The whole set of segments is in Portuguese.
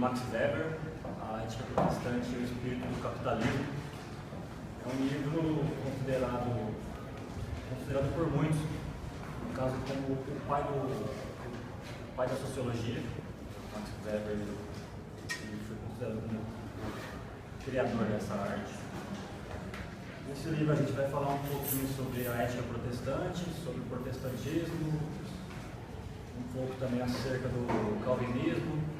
Max Weber, A Ética Protestante e o Espírito do Capitalismo. É um livro considerado por muitos, no caso, como o pai da sociologia. Max Weber ele foi considerado como o criador dessa arte. Nesse livro a gente vai falar um pouquinho sobre a ética protestante, sobre o protestantismo, um pouco também acerca do calvinismo.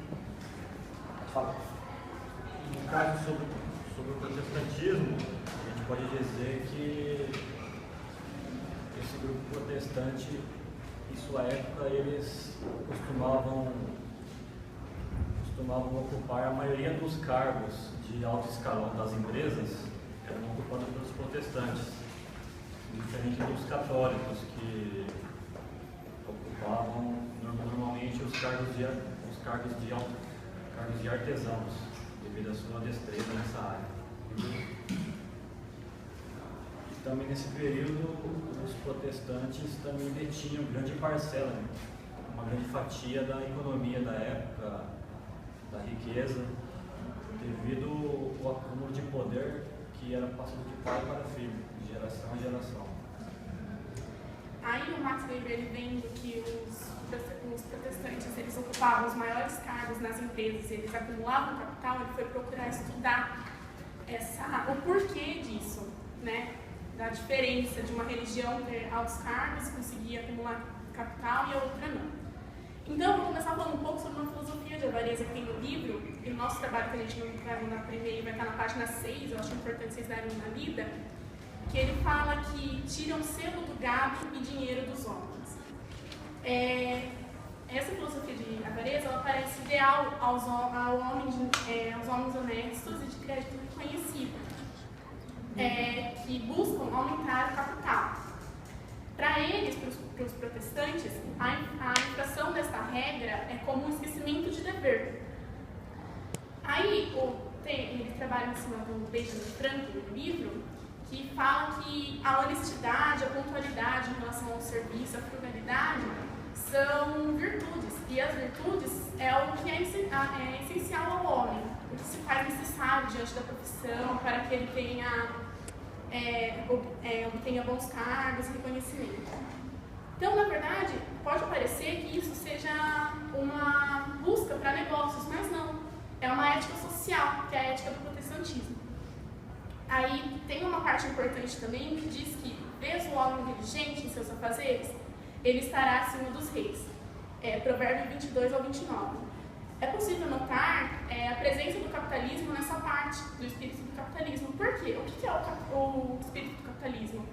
No caso sobre o protestantismo, a gente pode dizer que esse grupo protestante, em sua época, eles costumavam ocupar a maioria dos cargos de alto escalão das empresas, eram ocupados pelos protestantes, diferente dos católicos, que ocupavam normalmente os cargos de artesãos, devido à sua destreza nessa área. E também nesse período, os protestantes também detinham grande parcela, uma grande fatia da economia da época, da riqueza, devido ao acúmulo de poder que era passado de pai para filho, de geração em geração. Aí o Max Weber ele vendo que os protestantes eles ocupavam os maiores cargos nas empresas, eles acumulavam capital, ele foi procurar estudar o porquê disso, né? Da diferença de uma religião ter altos cargos, conseguir acumular capital e a outra não. Então, eu vou começar falando um pouco sobre uma filosofia de avareza que tem no livro, e o nosso trabalho que a gente não vai mandar para e-mail vai estar na página 6, eu acho importante vocês darem uma lida, que ele fala que tiram selo do gado e dinheiro dos homens. Essa filosofia de avareza, ela parece ideal aos homens honestos e de crédito reconhecido, que buscam aumentar o capital. Para eles, para os protestantes, a infração desta regra é como um esquecimento de dever. Aí, ele trabalha em cima do Benjamin Franklin, no livro, que fala que a honestidade, a pontualidade em relação ao serviço, a frugalidade, são virtudes. E as virtudes é o que é essencial ao homem, o que se faz necessário diante da profissão para que ele obtenha bons cargos e reconhecimento. Então, na verdade, pode parecer que isso seja uma busca para negócios, mas não. É uma ética social, que é a ética do protestantismo. Aí tem uma parte importante também que diz que, vês o homem inteligente em seus afazeres, ele estará acima dos reis. Provérbio 22 ao 29. É possível notar a presença do capitalismo nessa parte, do espírito do capitalismo. Por quê? O que é o espírito do capitalismo?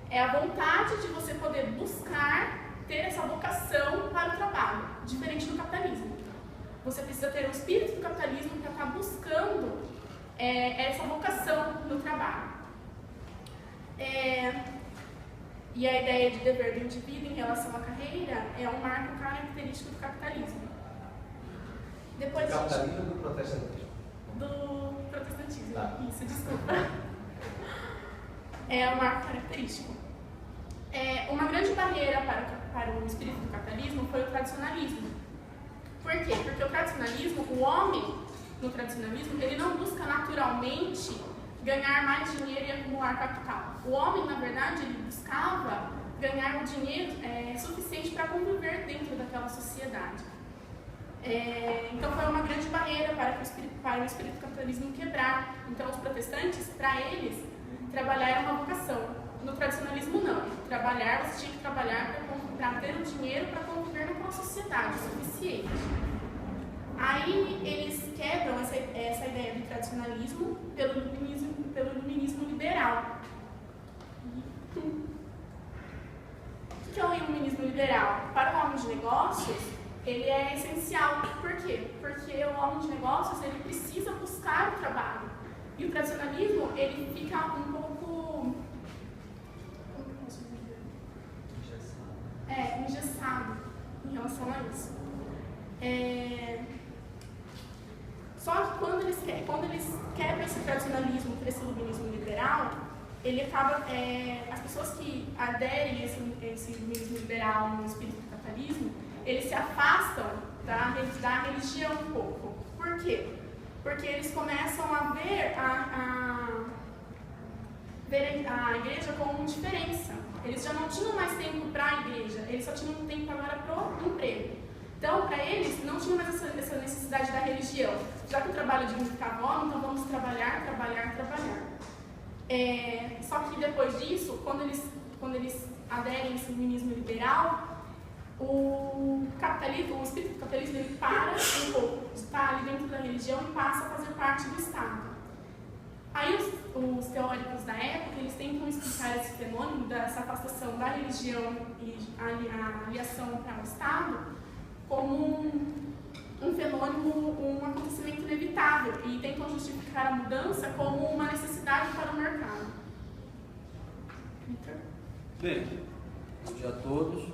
É a vontade de você poder buscar ter essa vocação para o trabalho, diferente do capitalismo. Você precisa ter o espírito do capitalismo para estar buscando essa vocação no trabalho. E a ideia de dever do indivíduo em relação à carreira é um marco característico do capitalismo. Depois, do capitalismo ou do protestantismo? Do protestantismo, Tá. Isso, desculpa. É um marco característico. Uma grande barreira para o espírito do capitalismo foi o tradicionalismo. Por quê? Porque o tradicionalismo, o homem no tradicionalismo, ele não busca naturalmente ganhar mais dinheiro e acumular capital. O homem, na verdade, ele buscava ganhar o dinheiro suficiente para conviver dentro daquela sociedade. Então foi uma grande barreira para o espírito do capitalismo quebrar. Então os protestantes, para eles, trabalhar era uma vocação. No tradicionalismo não. Trabalhar, você tinha que trabalhar para ter o dinheiro para conviver naquela sociedade suficiente. Aí eles quebram essa ideia do tradicionalismo pelo iluminismo liberal. O que é o iluminismo liberal? Para o homem de negócios, ele é essencial. Por quê? Porque o homem de negócios ele precisa buscar o trabalho. E o tradicionalismo ele fica um pouco engessado em relação a isso. Só que quando eles quebram esse tradicionalismo para esse iluminismo liberal, ele acaba, as pessoas que aderem a esse iluminismo liberal no espírito do capitalismo, eles se afastam da religião um pouco. Por quê? Porque eles começam a ver a igreja como diferença. Eles já não tinham mais tempo para a igreja, eles só tinham tempo agora para o emprego. Então, para eles, não tinha mais essa necessidade da religião. Já que o trabalho dignificava o homem, então vamos trabalhar. Só que depois disso, quando eles aderem a esse feminismo liberal, o espírito do capitalismo, ele para um pouco de estar ali dentro da religião e passa a fazer parte do Estado. Aí os teóricos da época, eles tentam explicar esse fenômeno dessa afastação da religião e a aliação para o Estado como um fenômeno, um acontecimento inevitável, e tentam justificar a mudança como uma necessidade para o mercado. Bem, bom dia a todos.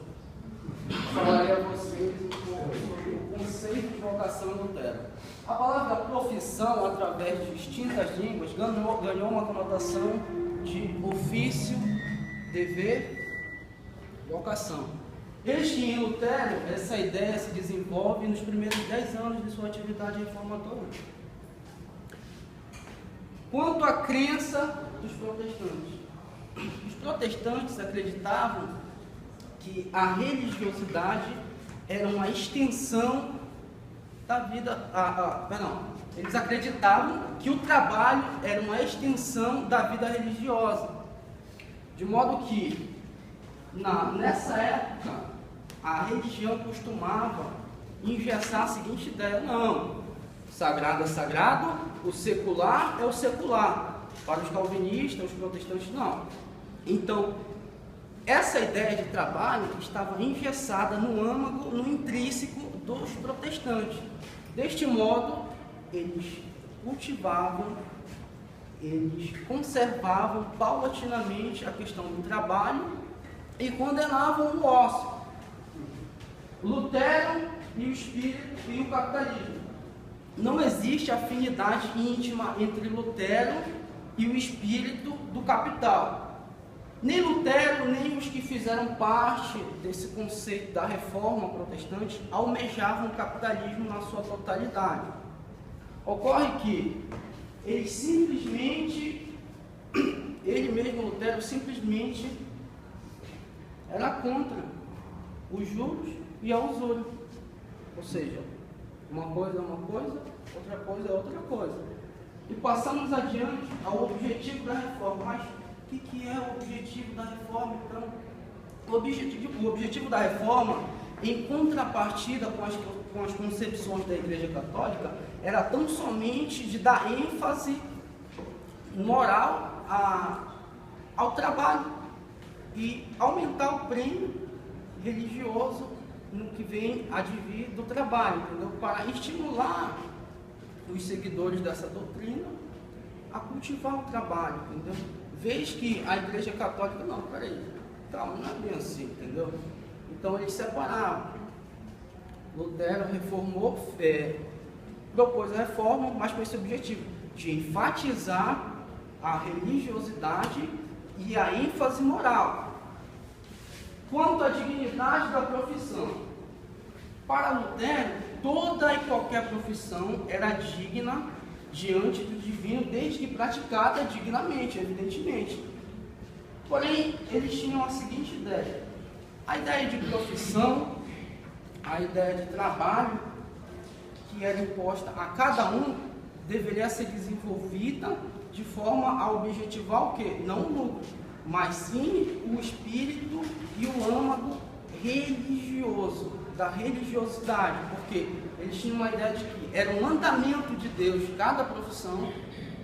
Falarei a vocês um pouco sobre o conceito de vocação em Lutero. A palavra profissão, através de distintas línguas, ganhou uma conotação de ofício, dever, vocação. Desde em Lutero, essa ideia se desenvolve nos primeiros 10 anos de sua atividade reformadora. Quanto à crença dos protestantes, os protestantes acreditavam que a religiosidade era uma extensão da vida. Eles acreditavam que o trabalho era uma extensão da vida religiosa, de modo que nessa época a religião costumava engessar a seguinte ideia: não, sagrado é sagrado, o secular é o secular. Para os calvinistas, os protestantes, não. Então, essa ideia de trabalho estava engessada no âmago, no intrínseco dos protestantes. Deste modo, eles cultivavam, eles conservavam paulatinamente a questão do trabalho e condenavam o ócio. Lutero e o espírito e o capitalismo. Não existe afinidade íntima entre Lutero e o espírito do capital. Nem Lutero, nem os que fizeram parte desse conceito da reforma protestante almejavam o capitalismo na sua totalidade. Ocorre que ele mesmo, Lutero, simplesmente era contra os juros e a usura. Ou seja, uma coisa é uma coisa, outra coisa é outra coisa. E passamos adiante ao objetivo da reforma. Mas o que é o objetivo da reforma, então? O objetivo da reforma, em contrapartida com as concepções da Igreja Católica, era tão somente de dar ênfase moral ao trabalho e aumentar o prêmio religioso no que vem advir do trabalho, entendeu? Para estimular os seguidores dessa doutrina a cultivar o trabalho, entendeu? Vez que a Igreja Católica, não, peraí, calma, não é bem assim, entendeu? Então eles separavam. Lutero reformou, propôs a reforma, mas com esse objetivo de enfatizar a religiosidade e a ênfase moral. Quanto à dignidade da profissão, para Lutero, toda e qualquer profissão era digna diante do divino, desde que praticada dignamente, evidentemente. Porém, eles tinham a seguinte ideia: a ideia de profissão, a ideia de trabalho que era imposta a cada um, deveria ser desenvolvida de forma a objetivar o quê? Não o lucro, mas sim o espírito e o âmago religioso, da religiosidade, porque eles tinham uma ideia de que era um mandamento de Deus cada profissão,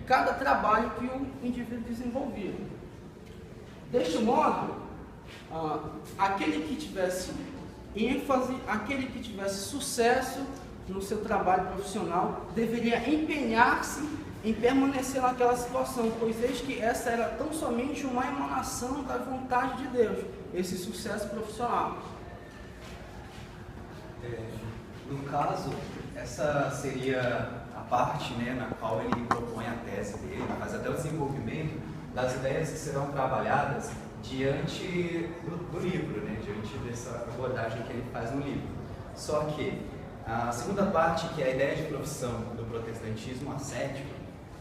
cada trabalho que o indivíduo desenvolvia. Deste modo, aquele que tivesse ênfase, aquele que tivesse sucesso no seu trabalho profissional, deveria empenhar-se em permanecer naquela situação, pois eis que essa era tão somente uma emanação da vontade de Deus, esse sucesso profissional. No caso, essa seria a parte, né, na qual ele propõe a tese dele, faz até o desenvolvimento das ideias que serão trabalhadas diante do livro, né, diante dessa abordagem que ele faz no livro. Só que A segunda parte, que é a ideia de profissão do protestantismo ascético,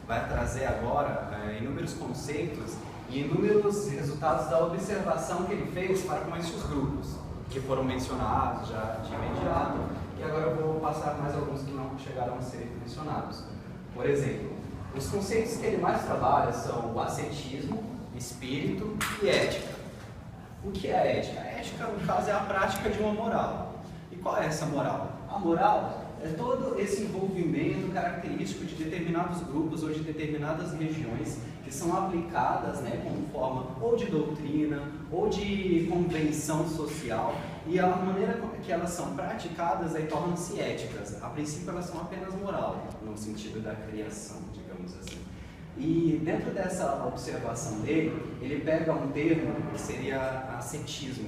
vai trazer agora inúmeros conceitos e inúmeros resultados da observação que ele fez para com esses grupos, que foram mencionados já de imediato, e agora eu vou passar mais alguns que não chegaram a ser mencionados. Por exemplo, os conceitos que ele mais trabalha são o ascetismo, espírito e ética. O que é a ética? A ética, no caso, é a prática de uma moral. E qual é essa moral? A moral é todo esse envolvimento característico de determinados grupos ou de determinadas regiões que são aplicadas, né, como forma ou de doutrina ou de convenção social, e a maneira que elas são praticadas aí tornam-se éticas. A princípio elas são apenas moral, no sentido da criação, digamos assim. E dentro dessa observação dele, ele pega um termo que seria ascetismo.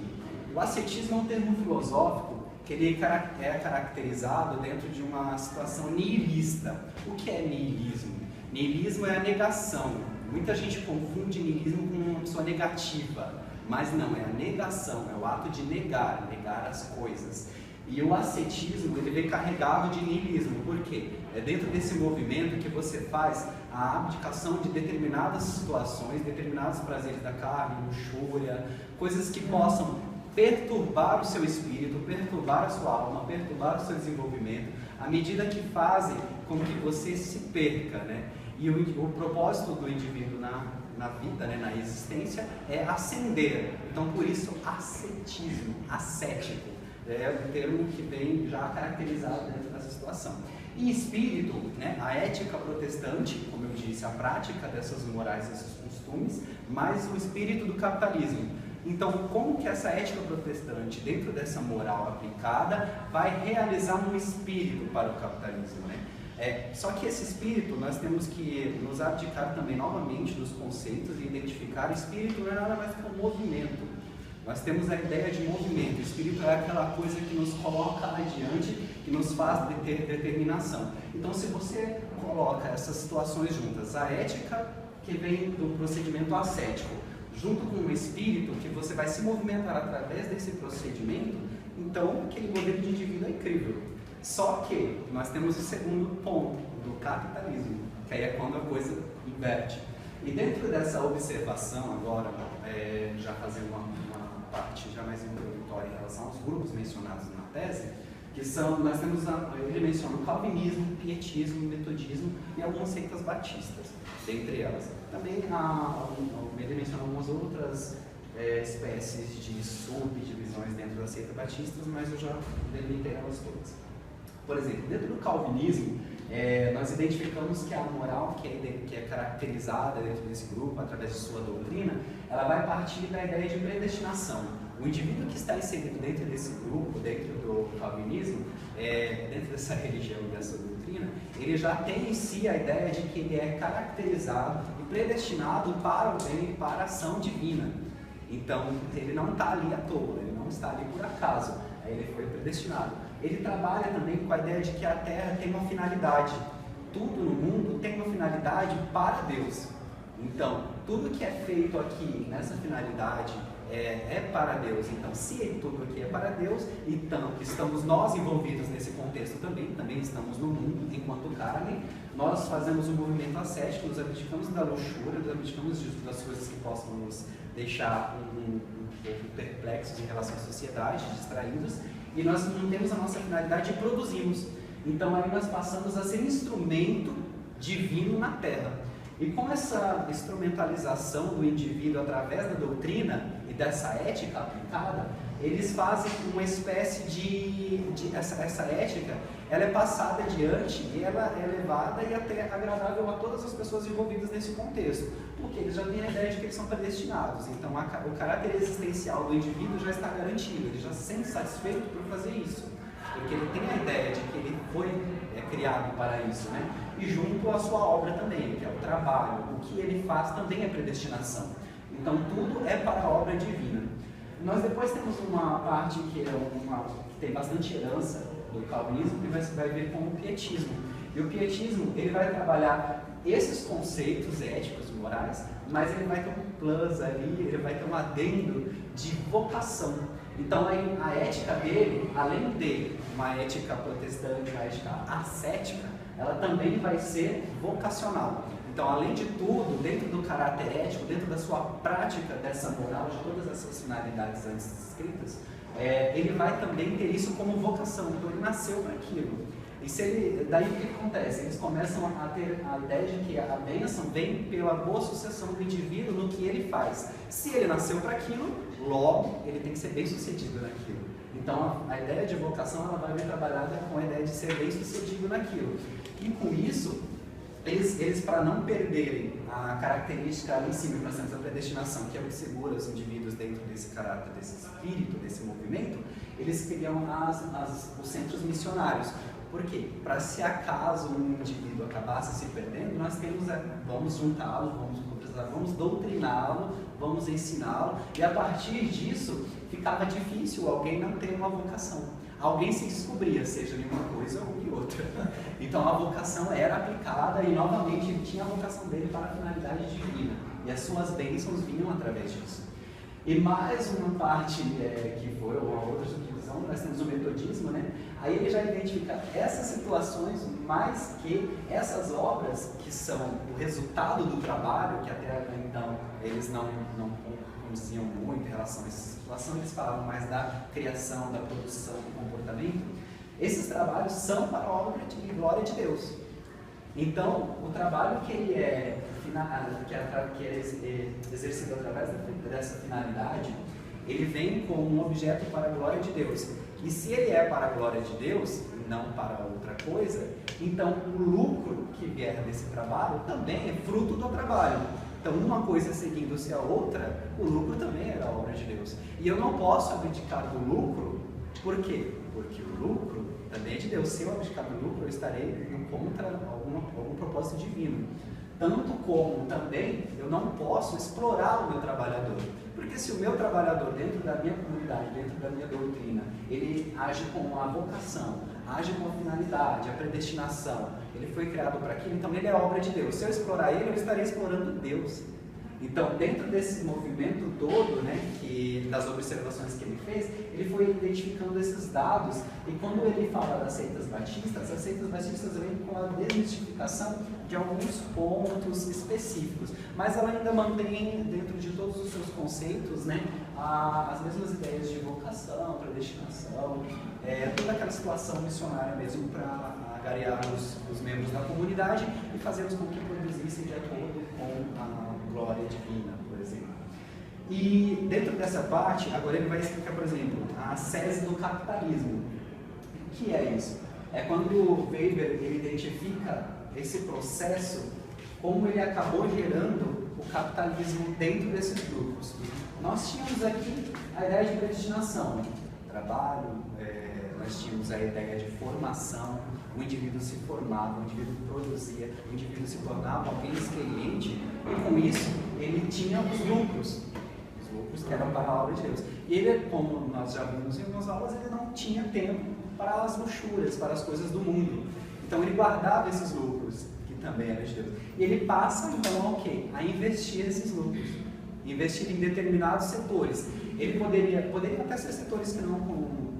O ascetismo é um termo filosófico que ele é caracterizado dentro de uma situação nihilista. O que é nihilismo? Nihilismo é a negação. Muita gente confunde nihilismo com uma pessoa negativa, mas não, é a negação, é o ato de negar as coisas. E o ascetismo, ele vem carregado de nihilismo. Por quê? É dentro desse movimento que você faz a abdicação de determinadas situações, determinados prazeres da carne, luxúria, coisas que possam perturbar o seu espírito, perturbar a sua alma, perturbar o seu desenvolvimento, à medida que fazem com que você se perca, né? E o propósito do indivíduo na vida, né, na existência, é ascender. Então, por isso, ascetismo, ascético, é um termo que vem já caracterizado dentro dessa situação. E espírito, né, a ética protestante, como eu disse, a prática dessas morais, desses costumes, mas o espírito do capitalismo. Então, como que essa ética protestante, dentro dessa moral aplicada, vai realizar um espírito para o capitalismo, né? Só que esse espírito, nós temos que nos abdicar também novamente dos conceitos e identificar espírito não é nada mais que um movimento. Nós temos a ideia de movimento. O espírito é aquela coisa que nos coloca adiante, que nos faz ter determinação. Então, se você coloca essas situações juntas, a ética que vem do procedimento ascético, junto com o espírito que você vai se movimentar através desse procedimento, então aquele modelo de indivíduo é incrível. Só que nós temos o segundo ponto do capitalismo, que aí é quando a coisa inverte. E dentro dessa observação agora, já fazendo uma parte já mais introdutória em relação aos grupos mencionados na tese, que são, nós temos, ele menciona o calvinismo, o pietismo, o metodismo e algumas seitas batistas, dentre elas. Também ele menciona algumas outras espécies de subdivisões dentro das seitas batistas, mas eu já delimitei elas todas. Por exemplo, dentro do calvinismo, nós identificamos que a moral que é caracterizada dentro desse grupo, através de sua doutrina, ela vai partir da ideia de predestinação. O indivíduo que está inserido dentro desse grupo, dentro do calvinismo, dentro dessa religião, dessa doutrina, ele já tem em si a ideia de que ele é caracterizado e predestinado para o bem e para a ação divina. Então, ele não está ali à toa, ele não está ali por acaso, ele foi predestinado. Ele trabalha também com a ideia de que a Terra tem uma finalidade. Tudo no mundo tem uma finalidade para Deus. Então, tudo que é feito aqui nessa finalidade é para Deus. Então, se tudo aqui é para Deus, então estamos nós envolvidos nesse contexto também estamos no mundo enquanto carne. Nós fazemos um movimento ascético, nos abdicamos da luxúria, nos abdicamos das coisas que possam nos deixar um pouco perplexos em relação à sociedade, distraídos, e nós mantemos a nossa finalidade e produzimos. Então aí nós passamos a ser instrumento divino na Terra. E com essa instrumentalização do indivíduo através da doutrina e dessa ética aplicada, eles fazem uma espécie de essa ética, ela é passada adiante e ela é levada e até agradável a todas as pessoas envolvidas nesse contexto, porque eles já têm a ideia de que eles são predestinados. Então o caráter existencial do indivíduo já está garantido, ele já se sente satisfeito por fazer isso, porque ele tem a ideia de que ele foi criado para isso, né? E junto à sua obra também, que é o trabalho, o que ele faz também é predestinação. Então tudo é para a obra divina. Nós depois temos uma parte que tem bastante herança do calvinismo, que você vai ver como o pietismo. E o pietismo, ele vai trabalhar esses conceitos éticos, morais, mas ele vai ter um plus ali, ele vai ter um adendo de vocação. Então a ética dele, além de uma ética protestante, uma ética ascética, ela também vai ser vocacional. Então, além de tudo, dentro do caráter ético, dentro da sua prática dessa moral, de todas essas finalidades antes descritas, ele vai também ter isso como vocação. Então, ele nasceu para aquilo. E se ele, daí o que acontece? Eles começam a ter a ideia de que a bênção vem pela boa sucessão do indivíduo no que ele faz. Se ele nasceu para aquilo, logo ele tem que ser bem sucedido naquilo. Então a ideia de vocação ela vai vir trabalhada com a ideia de ser bem sucedido naquilo. E com isso, eles para não perderem a característica ali em cima, nós temos a predestinação, que é o que segura os indivíduos dentro desse caráter, desse espírito, desse movimento, eles criam os centros missionários. Por quê? Para se acaso um indivíduo acabasse se perdendo, nós temos, vamos juntá-lo, vamos doutriná-lo, vamos ensiná-lo, e a partir disso ficava difícil alguém não ter uma vocação. Alguém se descobria, seja de uma coisa ou de outra. Então a vocação era aplicada e novamente ele tinha a vocação dele para a finalidade divina, e as suas bênçãos vinham através disso. E mais uma parte que foi uma outra subdivisão, nós temos o metodismo, né? Aí ele já identifica essas situações mais que essas obras que são o resultado do trabalho, que até então eles não conheciam muito em relação a essa situação, eles falavam mais da criação, da produção, do comportamento. Esses trabalhos são para a obra de glória de Deus. Então, o trabalho que ele que é exercido através dessa finalidade, ele vem como um objeto para a glória de Deus. E se ele é para a glória de Deus, não para outra coisa, então o lucro que vier desse trabalho também é fruto do trabalho. Então, uma coisa seguindo-se a outra, o lucro também era a obra de Deus. E eu não posso abdicar do lucro, por quê? Porque o lucro também é de Deus. Se eu abdicar do lucro, eu estarei contra algum propósito divino. Tanto como também eu não posso explorar o meu trabalhador. Porque se o meu trabalhador, dentro da minha comunidade, dentro da minha doutrina, ele age com a vocação, age com a finalidade, a predestinação, ele foi criado para aquilo, então ele é obra de Deus. Se eu explorar ele, eu estarei explorando Deus. Então, dentro desse movimento todo, né, das observações que ele fez, ele foi identificando esses dados, e quando ele fala das seitas batistas, as seitas batistas vêm com a desmistificação de alguns pontos específicos, mas ela ainda mantém, dentro de todos os seus conceitos, né, as mesmas ideias de vocação, predestinação, toda aquela situação missionária mesmo para agariar os membros da comunidade e fazê-los com que produzissem de acordo com a glória divina, por exemplo. E dentro dessa parte, agora ele vai explicar, por exemplo, a ascese do capitalismo. O que é isso? É quando o Weber ele identifica esse processo, como ele acabou gerando o capitalismo dentro desses grupos. Nós tínhamos aqui a ideia de predestinação, trabalho, nós tínhamos a ideia de formação, o indivíduo se formava, o indivíduo produzia, o indivíduo se tornava alguém experiente, e com isso ele tinha os lucros que eram para a obra de Deus. E ele, como nós já vimos em algumas aulas, ele não tinha tempo para as luxúrias, para as coisas do mundo. Então ele guardava esses lucros, que também eram de Deus. E ele passa, então, a investir esses lucros, investir em determinados setores. Ele poderia até ser setores que não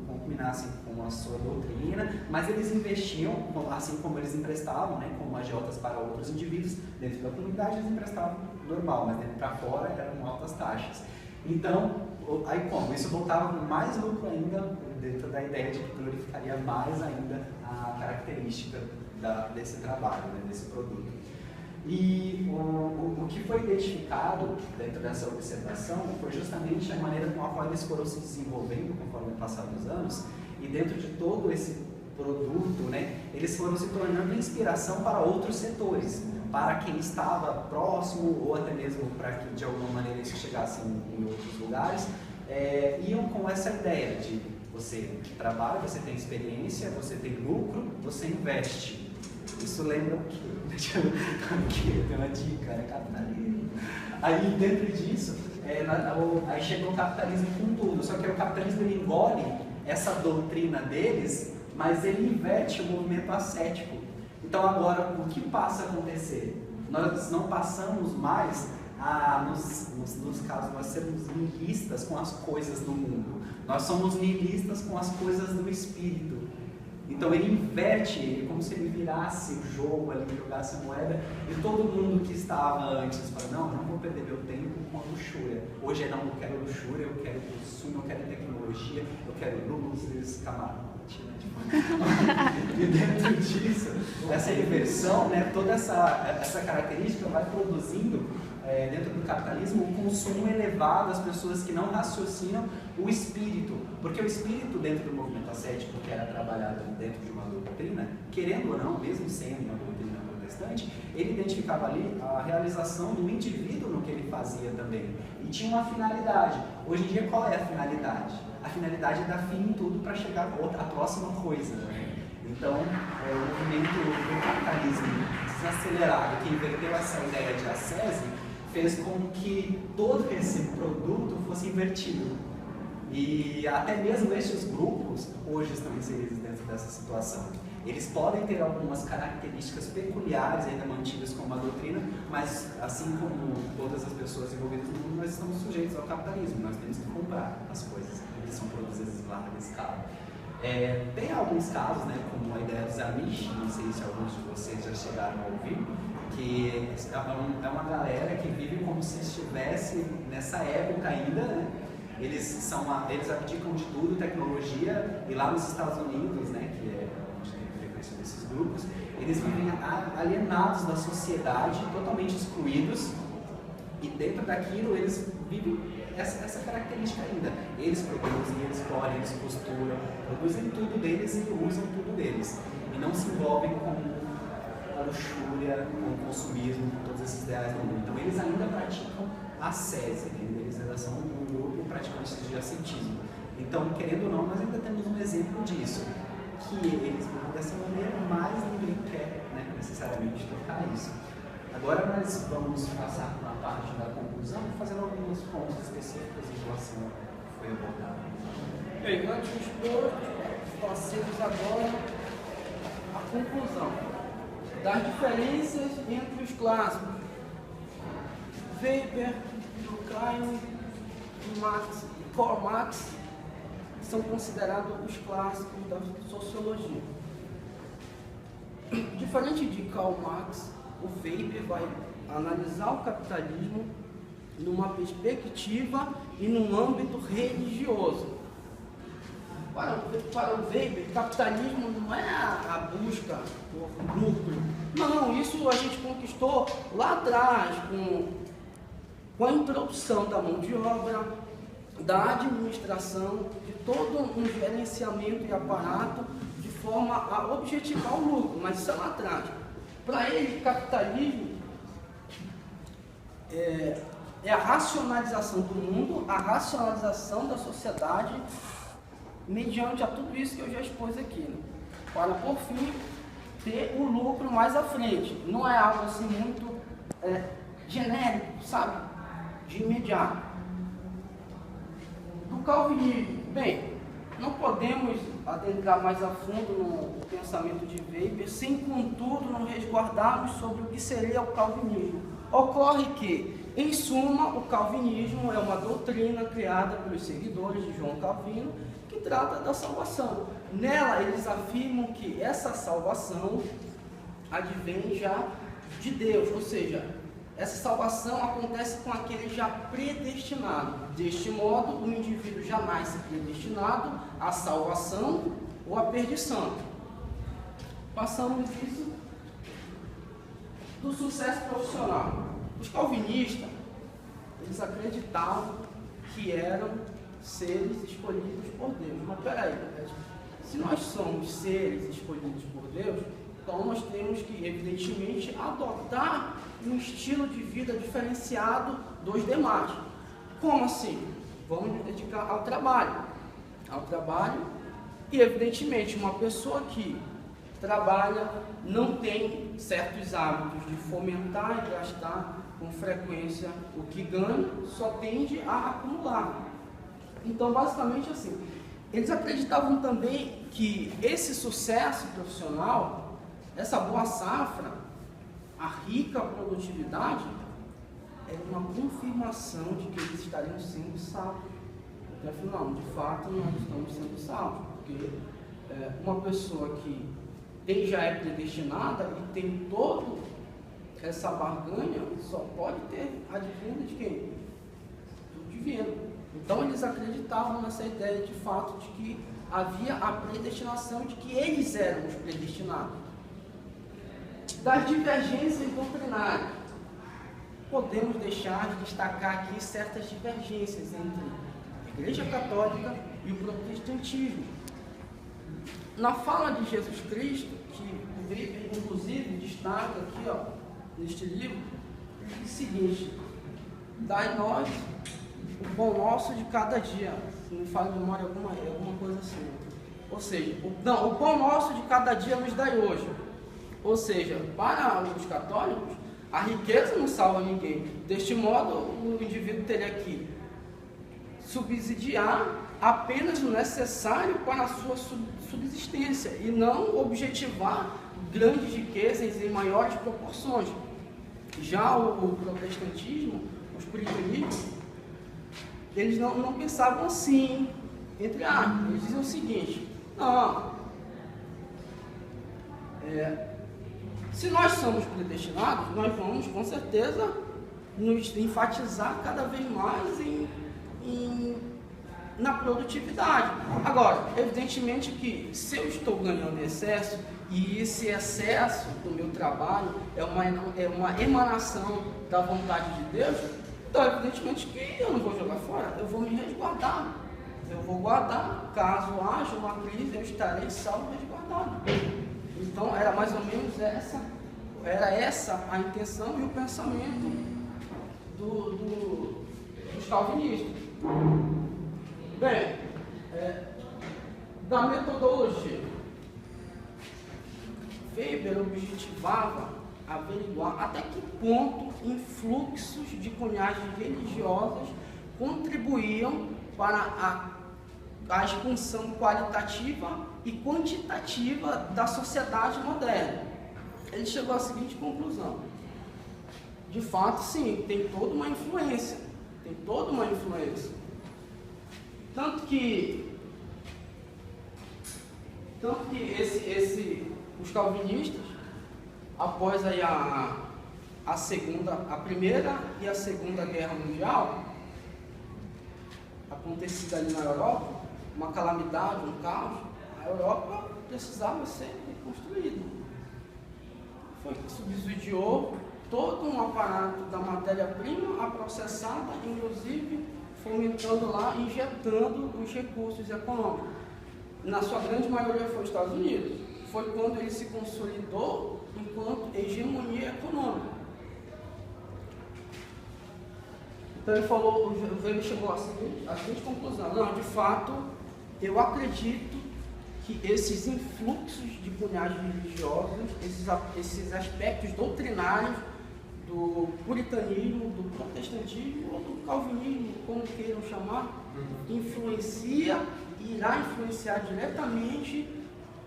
combinassem com a sua doutrina, mas eles investiam, assim como eles emprestavam, né, como agiotas para outros indivíduos, dentro da comunidade eles emprestavam normal, mas dentro para fora eram altas taxas. Então, aí como? Isso voltava com mais lucro ainda, dentro da ideia de que glorificaria mais ainda a característica desse trabalho, né, desse produto. E o que foi identificado dentro dessa observação foi justamente a maneira com a qual eles foram se desenvolvendo conforme o passar dos anos, e dentro de todo esse produto, né, eles foram se tornando inspiração para outros setores, para quem estava próximo ou até mesmo para que de alguma maneira eles chegassem em outros lugares, iam com essa ideia de você trabalha, você tem experiência, você tem lucro, você investe. Isso lembra o quê? Tem uma dica, né? Capitalismo. Aí dentro disso, aí chegou o capitalismo com tudo, só que o capitalismo ele engole essa doutrina deles, mas ele inverte o movimento ascético. Então agora, o que passa a acontecer? Nós não passamos mais nos casos, nós sermos nihilistas com as coisas do mundo. Nós somos nihilistas com as coisas do espírito. Então ele inverte, como se ele virasse o jogo ali, jogasse a moeda, e todo mundo que estava antes fala, não vou perder meu tempo com a luxúria. Hoje não, eu quero luxúria, eu quero consumo, eu quero tecnologia, eu quero luzes, camarote, e dentro disso, essa inversão, né, toda essa característica vai produzindo dentro do capitalismo um consumo elevado das pessoas que não raciocinam o espírito, porque o espírito dentro do movimento ascético que era trabalhado dentro de uma doutrina, querendo ou não, mesmo sendo uma doutrina protestante, ele identificava ali a realização do indivíduo no que ele fazia também, e tinha uma finalidade. Hoje em dia qual é a finalidade? A finalidade é dar fim em tudo para chegar à próxima coisa, né? Então, o movimento do capitalismo desacelerado, que inverteu essa ideia de ascese, fez com que todo esse produto fosse invertido. E até mesmo estes grupos hoje estão inseridos dentro dessa situação. Eles podem ter algumas características peculiares ainda mantidas como a doutrina, mas assim como todas as pessoas envolvidas no mundo, nós estamos sujeitos ao capitalismo, nós temos que comprar as coisas que são produzidas em larga escala. Tem alguns casos, né, como a ideia dos Amish, não sei se alguns de vocês já chegaram a ouvir, que é uma galera que vive como se estivesse nessa época ainda, né? Eles abdicam de tudo, tecnologia, e lá nos Estados Unidos, né, que é onde tem a frequência desses grupos, eles vivem alienados da sociedade, totalmente excluídos, e dentro daquilo eles vivem essa característica ainda. Eles produzem, eles colhem, eles costuram, produzem tudo deles e usam tudo deles, e não se envolvem com a luxúria, com o consumismo, com todos esses ideais do mundo. Então eles ainda praticam ascese, eles ainda são um grupo praticante de ascetismo. Então, querendo ou não, nós ainda temos um exemplo disso, que eles vivem dessa maneira, mas ninguém quer, né, necessariamente tocar isso. Agora nós vamos passar para a parte da conclusão, fazendo alguns pontos específicos em relação ao que foi abordado. Bem, antes de expor, passemos agora à conclusão das diferenças entre os clássicos Weber, Durkheim e Karl Marx são considerados os clássicos da sociologia. Diferente de Karl Marx, o Weber vai analisar o capitalismo numa perspectiva e num âmbito religioso. Para o Weber, capitalismo não é a busca por lucro. Não, isso a gente conquistou lá atrás, com a introdução da mão de obra, da administração, de todo um gerenciamento e aparato de forma a objetivar o lucro, mas isso é lá atrás. Para ele, capitalismo é a racionalização do mundo, a racionalização da sociedade, mediante a tudo isso que eu já expus aqui, né? Para, por fim, ter o lucro mais à frente. Não é algo assim muito genérico, sabe? De imediato. Do calvinismo, bem, não podemos adentrar mais a fundo no pensamento de Weber, sem, contudo, nos resguardarmos sobre o que seria o calvinismo. Ocorre que, em suma, o calvinismo é uma doutrina criada pelos seguidores de João Calvino, que trata da salvação. Nela, eles afirmam que essa salvação advém já de Deus, ou seja, essa salvação acontece com aquele já predestinado. Deste modo, o indivíduo jamais é predestinado à salvação ou à perdição. Passamos isso do sucesso profissional. Os calvinistas, eles acreditavam que eram seres escolhidos por Deus. Mas peraí, se nós somos seres escolhidos por Deus, então nós temos que, evidentemente, adotar um estilo de vida diferenciado dos demais. Como assim? Vamos nos dedicar ao trabalho. Ao trabalho, e evidentemente, uma pessoa que trabalha não tem certos hábitos de fomentar e gastar com frequência o que ganha, só tende a acumular. Então, basicamente assim, eles acreditavam também que esse sucesso profissional, essa boa safra, a rica produtividade, era uma confirmação de que eles estariam sendo salvos. Então, afinal, de fato, nós estamos sendo salvos, porque uma pessoa que já é predestinada e tem toda essa barganha, só pode ter advinda de quem? Do divino. Então, eles acreditavam nessa ideia, de fato, de que havia a predestinação, de que eles eram os predestinados. Das divergências doutrinárias, podemos deixar de destacar aqui certas divergências entre a Igreja Católica e o protestantismo. Na fala de Jesus Cristo, que o Weber, inclusive, destaca aqui, ó, neste livro, é o seguinte: dai nós o pão nosso de cada dia. Se não me falha de memória alguma coisa assim. Ou seja, o pão nosso de cada dia nos dai hoje. Ou seja, para os católicos, a riqueza não salva ninguém. Deste modo, o indivíduo teria que subsidiar apenas o necessário para a sua subsistência e não objetivar grandes riquezas em maiores proporções. Já o protestantismo, os puritanistas, eles não pensavam assim, entre aspas. Eles diziam o seguinte: não, se nós somos predestinados, nós vamos com certeza nos enfatizar cada vez mais na produtividade. Agora, evidentemente que se eu estou ganhando excesso, e esse excesso do meu trabalho é uma emanação da vontade de Deus, então evidentemente que eu não vou jogar fora, eu vou me resguardar. Eu vou guardar, caso haja uma crise, eu estarei salvo e resguardado. Então era mais ou menos essa a intenção e o pensamento dos calvinistas. Bem, da metodologia, Weber objetivava averiguar até que ponto influxos de cunhagens religiosas contribuíam para a expansão qualitativa e quantitativa da sociedade moderna. Ele chegou à seguinte conclusão: de fato, sim, tem toda uma influência, tanto que os calvinistas, após aí a Primeira e a Segunda Guerra Mundial, acontecida ali na Europa, uma calamidade, um caos, a Europa precisava ser reconstruída. Foi que subsidiou todo um aparato da matéria-prima a processada, inclusive fomentando lá, injetando os recursos econômicos. Na sua grande maioria foi os Estados Unidos. Foi quando ele se consolidou enquanto hegemonia econômica. Então ele falou, o Weber chegou à seguinte conclusão: não, de fato, eu acredito que esses influxos de cunhagens religiosas, esses aspectos doutrinários do puritanismo, do protestantismo ou do calvinismo, como queiram chamar, irá influenciar diretamente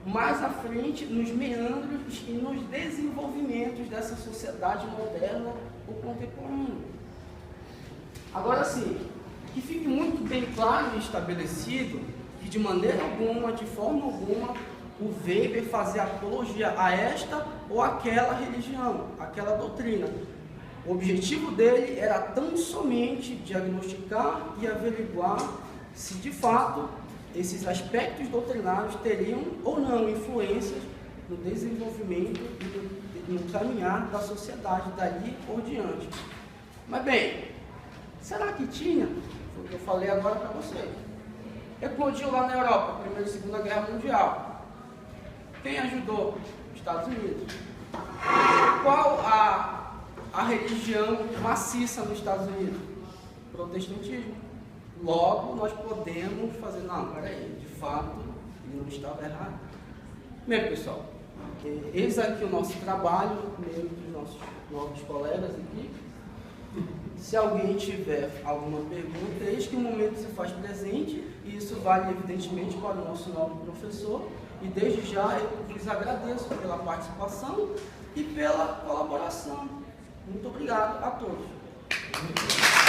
mais à frente nos meandros e nos desenvolvimentos dessa sociedade moderna ou contemporânea. Agora sim, que fique muito bem claro e estabelecido que de maneira alguma, de forma alguma, o Weber fazia apologia a esta ou aquela religião, aquela doutrina. O objetivo dele era tão somente diagnosticar e averiguar se de fato esses aspectos doutrinários teriam ou não influências no desenvolvimento e no caminhar da sociedade dali por diante. Mas bem, será que tinha? Foi o que eu falei agora para vocês. Eclodiu lá na Europa, Primeira e Segunda Guerra Mundial. Quem ajudou? Os Estados Unidos. Qual a religião maciça nos Estados Unidos? Protestantismo. Logo, nós podemos fazer, não, peraí, de fato, ele não estava errado. Bem, pessoal, eis aqui o nosso trabalho, meio dos nossos novos colegas aqui. Se alguém tiver alguma pergunta, eis que o momento se faz presente, e isso vale evidentemente para o nosso novo professor, e desde já eu lhes agradeço pela participação e pela colaboração. Muito obrigado a todos. Muito bem.